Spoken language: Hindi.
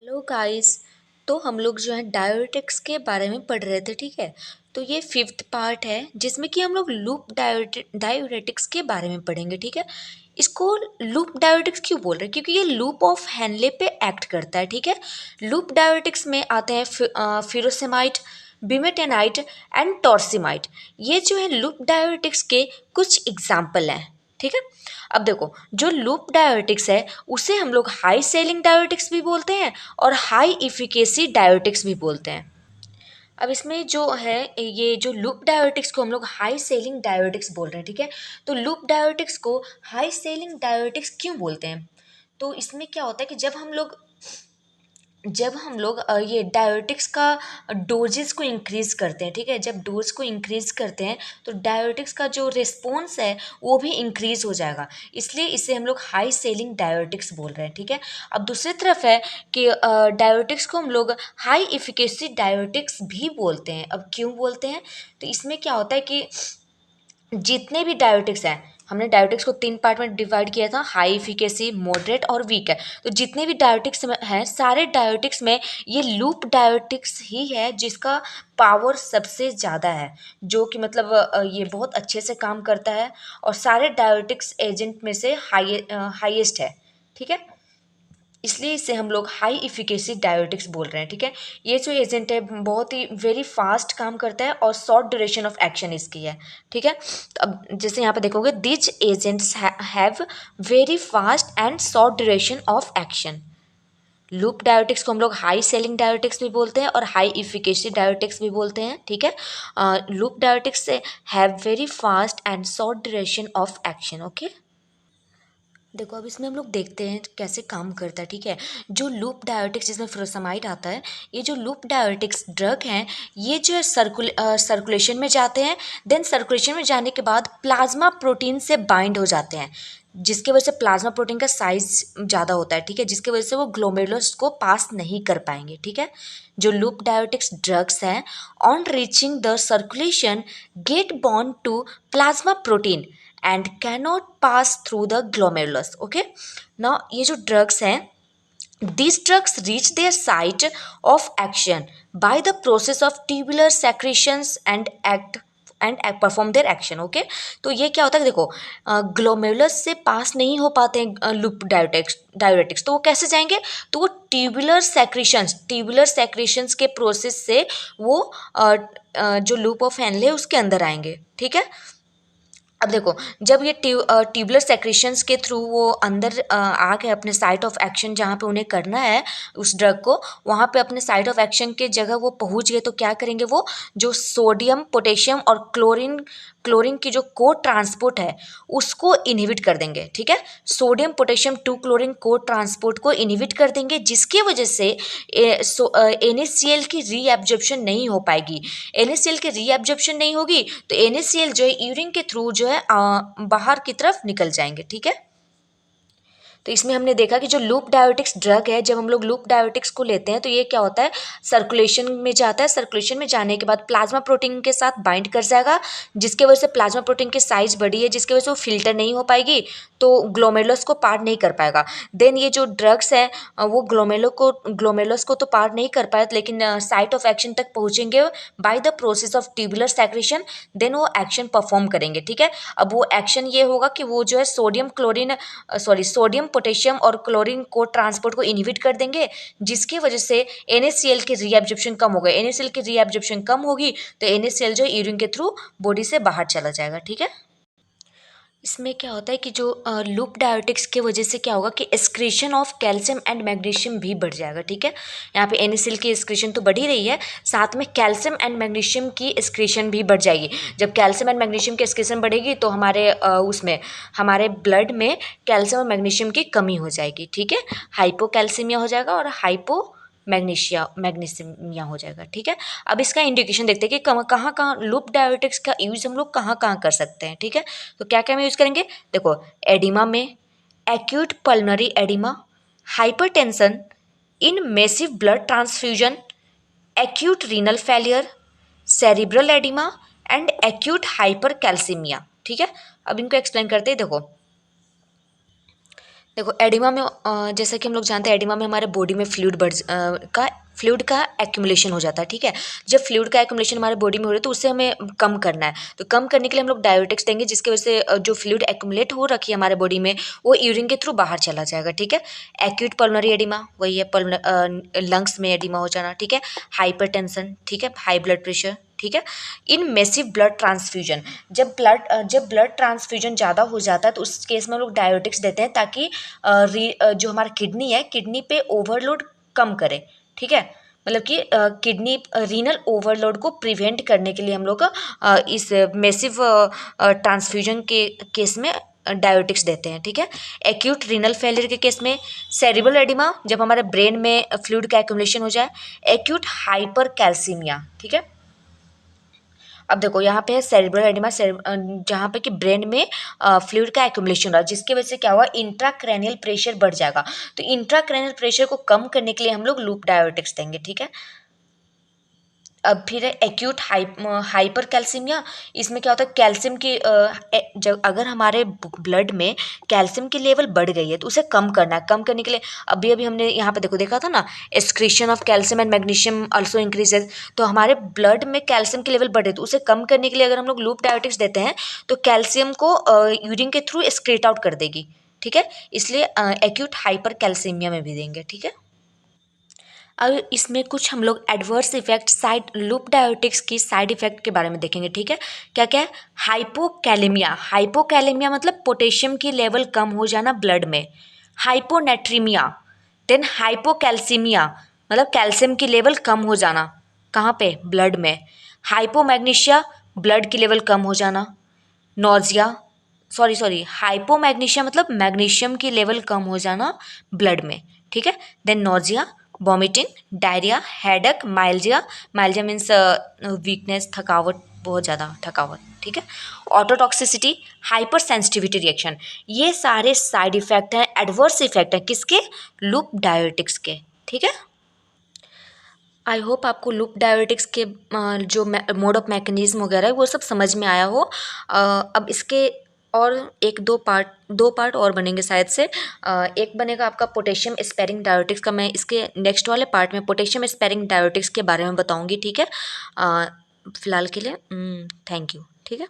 Hello guys. तो हम लोग जो है डायोरेटिक्स के बारे में पढ़ रहे थे, ठीक है। तो ये फिफ्थ पार्ट है जिसमें कि हम लोग लूप डायोरेटिक्स के बारे में पढ़ेंगे, ठीक है। इसको लूप डायोरेटिक्स क्यों बोल रहे हैं? क्योंकि ये लूप ऑफ हेनले पे एक्ट करता है, ठीक है। लूप डायोरेटिक्स में आते हैं फिरोसेमाइड, बिमेटेनाइट एंड टॉर्सिमाइड। ये जो है लूप डायोरेटिक्स के कुछ एग्जाम्पल हैं, ठीक है। अब देखो, जो लूप डायोरेटिक्स है उसे हम लोग हाई सेलिंग डायोरेटिक्स भी बोलते हैं और हाई इफिकेसी डायोरेटिक्स भी बोलते हैं। अब इसमें जो है, ये जो लूप डायोरेटिक्स को हम लोग हाई सेलिंग डायोरेटिक्स बोल रहे हैं, ठीक है। तो लूप डायोरेटिक्स को हाई सेलिंग डायोरेटिक्स क्यों बोलते हैं? तो इसमें क्या होता है कि जब हम लोग ये डायोरेटिक्स का डोजेस को इंक्रीज़ करते हैं, ठीक है। जब डोज को इंक्रीज़ करते हैं तो डायोरेटिक्स का जो रिस्पॉन्स है वो भी इंक्रीज़ हो जाएगा, इसलिए इसे हम लोग हाई सेलिंग डायोरेटिक्स बोल रहे हैं, ठीक है। अब दूसरी तरफ है कि डायोरेटिक्स को हम लोग हाई इफिकेसी डायोरेटिक्स भी बोलते हैं। अब क्यों बोलते हैं? तो इसमें क्या होता है कि जितने भी डायोटिक्स हैं, हमने डायोटिक्स को 3 पार्ट में डिवाइड किया था, हाई इफिकेसी, मॉडरेट और वीक है। तो जितने भी डायोटिक्स हैं, सारे डायोटिक्स में ये लूप डायोटिक्स ही है जिसका पावर सबसे ज़्यादा है, जो कि मतलब ये बहुत अच्छे से काम करता है और सारे डायोटिक्स एजेंट में से हाईएस्ट है, ठीक है। इसलिए इसे हम लोग हाई इफिकेसी डायोटिक्स बोल रहे हैं, ठीक है। ये जो एजेंट है बहुत ही वेरी फास्ट काम करता है और शॉर्ट ड्यूरेशन ऑफ एक्शन इसकी है, ठीक है। तो अब जैसे यहाँ पे देखोगे, these agents have very fast and short duration of action. Loop diuretics को हम लोग हाई सेलिंग डायोटिक्स भी बोलते हैं और हाई इफिकेसी डायोटिक्स भी बोलते हैं, ठीक है। लूप डायोटिक्स से have very fast and short duration of action, okay. देखो, अब इसमें हम लोग देखते हैं कैसे काम करता है, ठीक है। जो लूप डायोटिक्स जिसमें फ्रोसामाइड आता है, ये जो लूप डायोटिक्स ड्रग हैं, ये जो है सर्कुलेशन में जाते हैं। देन सर्कुलेशन में जाने के बाद प्लाज्मा प्रोटीन से बाइंड हो जाते हैं, जिसकी वजह से प्लाज्मा प्रोटीन का साइज ज़्यादा होता है, ठीक है, जिसकी वजह से वो ग्लोमेरुलस को पास नहीं कर पाएंगे, ठीक है। जो लूप डायोटिक्स ड्रग्स हैं, on reaching the circulation get bound to plasma protein and cannot pass through the glomerulus, okay। now ये जो drugs हैं, these drugs reach their site of action by the process of tubular secretions and perform their action, okay। तो ये क्या होता है, देखो, ग्लोमेरुलस से पास नहीं हो पाते हैं लूप डायोरेटिक्स, तो वो कैसे जाएंगे? तो वो ट्यूबुलर सेक्रेशंस के प्रोसेस से वो जो लूप ऑफ हेनले है उसके अंदर आएंगे, ठीक है। अब देखो, जब ये ट्यूबुलर सेक्रेशंस के थ्रू वो अंदर आ गए अपने साइट ऑफ एक्शन जहाँ पे उन्हें करना है उस ड्रग को, वहाँ पे अपने साइट ऑफ एक्शन के जगह वो पहुँच गए, तो क्या करेंगे, वो जो सोडियम पोटेशियम और क्लोरीन क्लोरीन की जो को ट्रांसपोर्ट है उसको इनहिबिट कर देंगे, ठीक है। सोडियम पोटेशियम टू क्लोरीन को ट्रांसपोर्ट को इनहिबिट कर देंगे, जिसकी वजह से NaCl की रीएब्जॉर्प्शन नहीं हो पाएगी। NaCl की रीएब्जॉर्प्शन नहीं होगी तो NaCl जो है यूरिन के थ्रू जो है बाहर की तरफ निकल जाएंगे, ठीक है। तो इसमें हमने देखा कि जो लूप डायोटिक्स ड्रग है, जब हम लोग लूप डायोटिक्स को लेते हैं तो ये क्या होता है, सर्कुलेशन में जाता है। सर्कुलेशन में जाने के बाद प्लाज्मा प्रोटीन के साथ बाइंड कर जाएगा, जिसके वजह से प्लाज्मा प्रोटीन की साइज बड़ी है, जिसकी वजह से वो फिल्टर नहीं हो पाएगी, तो ग्लोमेरुलस को पार नहीं कर पाएगा। देन ये जो ड्रग्स है वो ग्लोमेरुलस को तो पार नहीं कर पाए, लेकिन साइट ऑफ एक्शन तक पहुंचेंगे by the process of tubular secretion. Then वो एक्शन परफॉर्म करेंगे, ठीक है। अब वो एक्शन ये होगा कि वो जो है सोडियम पोटेशियम और क्लोरीन को ट्रांसपोर्ट को इनहिबिट कर देंगे, जिसकी वजह से NaCl की रीएब्जॉर्प्शन कम हो गई। NaCl की रीएब्जॉर्प्शन कम होगी तो NaCl जो यूरिन के थ्रू बॉडी से बाहर चला जाएगा, ठीक है। इसमें क्या होता है कि जो लूप डायोटिक्स की वजह से क्या होगा कि excretion of calcium and magnesium भी बढ़ जाएगा, ठीक है। यहाँ पे NaCl की एक्सक्रीशन तो बढ़ ही रही है, साथ में कैल्शियम एंड मैग्नीशियम की एक्सक्रीशन भी बढ़ जाएगी। जब कैल्शियम एंड मैग्नीशियम की एक्सक्रीशन बढ़ेगी तो उसमें हमारे ब्लड में कैल्शियम और मैग्नीशियम की कमी हो जाएगी, ठीक है। हाइपोकैल्सीमिया हो जाएगा और मैग्नीशियमिया हो जाएगा, ठीक है। अब इसका इंडिकेशन देखते हैं कि कहाँ कहाँ लूप डायोटिक्स का यूज हम लोग कहाँ कहाँ कर सकते हैं, ठीक है। तो क्या क्या हम यूज़ करेंगे, देखो, एडिमा में, acute pulmonary oedema, hypertension, in massive blood transfusion, acute renal failure, cerebral oedema and acute hyper calcaemia, ठीक है। अब इनको एक्सप्लेन करते हैं। देखो, देखो एडिमा में जैसा कि हम लोग जानते हैं एडिमा में हमारे बॉडी में फ्लूइड का एक्यूमुलेशन हो जाता है, ठीक है। जब फ्लूइड का एक्यूमुलेशन हमारे बॉडी में हो रहा है तो उससे हमें कम करना है, तो कम करने के लिए हम लोग डायोटिक्स देंगे, जिसकी वजह से जो फ्लूइड एक्यूमुलेट हो रखी है हमारे बॉडी में वो यूरिन के थ्रू बाहर चला जाएगा, ठीक है। एक्यूट पल्मोनरी एडिमा वही है, लंग्स में एडिमा हो जाना, ठीक है। हाइपरटेंशन, ठीक है, हाई ब्लड प्रेशर, ठीक है। इन मैसिव ब्लड ट्रांसफ्यूजन, जब ब्लड ट्रांसफ्यूजन ज़्यादा हो जाता है तो उस केस में हम लोग डायोटिक्स देते हैं, ताकि जो हमारा किडनी है, किडनी पे ओवरलोड कम करे, ठीक है। मतलब कि किडनी रीनल ओवरलोड को प्रिवेंट करने के लिए हम लोग इस मैसिव ट्रांसफ्यूजन के केस में डायोटिक्स देते हैं, ठीक है। एक्यूट रीनल फेलियर के केस में, सेरिब्रल एडिमा जब हमारे ब्रेन में फ्लूइड का एक्यूमुलेशन हो जाए, एक्यूट हाइपर कैल्सीमिया, ठीक है। अब देखो यहाँ पे है सेरिब्रल एडिमा, जहाँ पे कि ब्रेन में फ्लूइड का एक्यूमुलेशन रहा, जिसकी वजह से क्या हुआ, इंट्राक्रैनियल प्रेशर बढ़ जाएगा, तो इंट्राक्रैनियल प्रेशर को कम करने के लिए हम लोग लूप डायोटिक्स देंगे, ठीक है। अब फिर है एक्यूट हाइपर कैल्सीमिया। इसमें क्या होता है, कैल्शियम की जब अगर हमारे ब्लड में कैल्शियम की लेवल बढ़ गई है तो उसे कम करना है। कम करने के लिए अभी अभी हमने यहाँ पे देखा था ना, excretion of calcium and magnesium also increases, तो हमारे ब्लड में कैल्शियम की लेवल बढ़े तो उसे कम करने के लिए अगर हम लोग लूप डायोटिक्स देते हैं तो कैल्शियम को यूरिन के थ्रू एक्सक्रीट आउट कर देगी, ठीक है। इसलिए एक्यूट हाइपर कैल्सीमिया में भी देंगे, ठीक है। अब इसमें कुछ हम लोग एडवर्स इफेक्ट साइड लूप डायोटिक्स की साइड इफेक्ट के बारे में देखेंगे, ठीक है। क्या क्या है, हाइपोकैलेमिया, हाइपोकैलेमिया मतलब पोटेशियम की लेवल कम हो जाना ब्लड में। हाइपोनेट्रीमिया, देन हाइपोकैल्सीमिया मतलब कैल्शियम की लेवल कम हो जाना, कहाँ पे, ब्लड में। हाइपोमैग्नीशिया, ब्लड की लेवल कम हो जाना। नोजिया, सॉरी हाइपोमैग्नीशिया मतलब मैग्नीशियम की लेवल कम हो जाना ब्लड में, ठीक है। Then nausea, vomiting, diarrhoea, headache, myalgia, myalgia means weakness, थकावट, बहुत ज़्यादा थकावट, ठीक है। ऑटोटॉक्सिसिटी, हाइपर सेंसिटिविटी रिएक्शन, ये सारे साइड इफेक्ट हैं, एडवर्स इफेक्ट हैं किसके, लूप डायोटिक्स के, ठीक है। आई होप आपको लूप डायोटिक्स के जो मोड ऑफ मैकेनिज्म वगैरह है वो सब समझ में आया हो। अब इसके और दो पार्ट और बनेंगे शायद से। एक बनेगा आपका पोटेशियम स्पेरिंग डायोटिक्स का, मैं इसके नेक्स्ट वाले पार्ट में पोटेशियम स्पेरिंग डायोटिक्स के बारे में बताऊंगी, ठीक है। फिलहाल के लिए थैंक यू, ठीक है।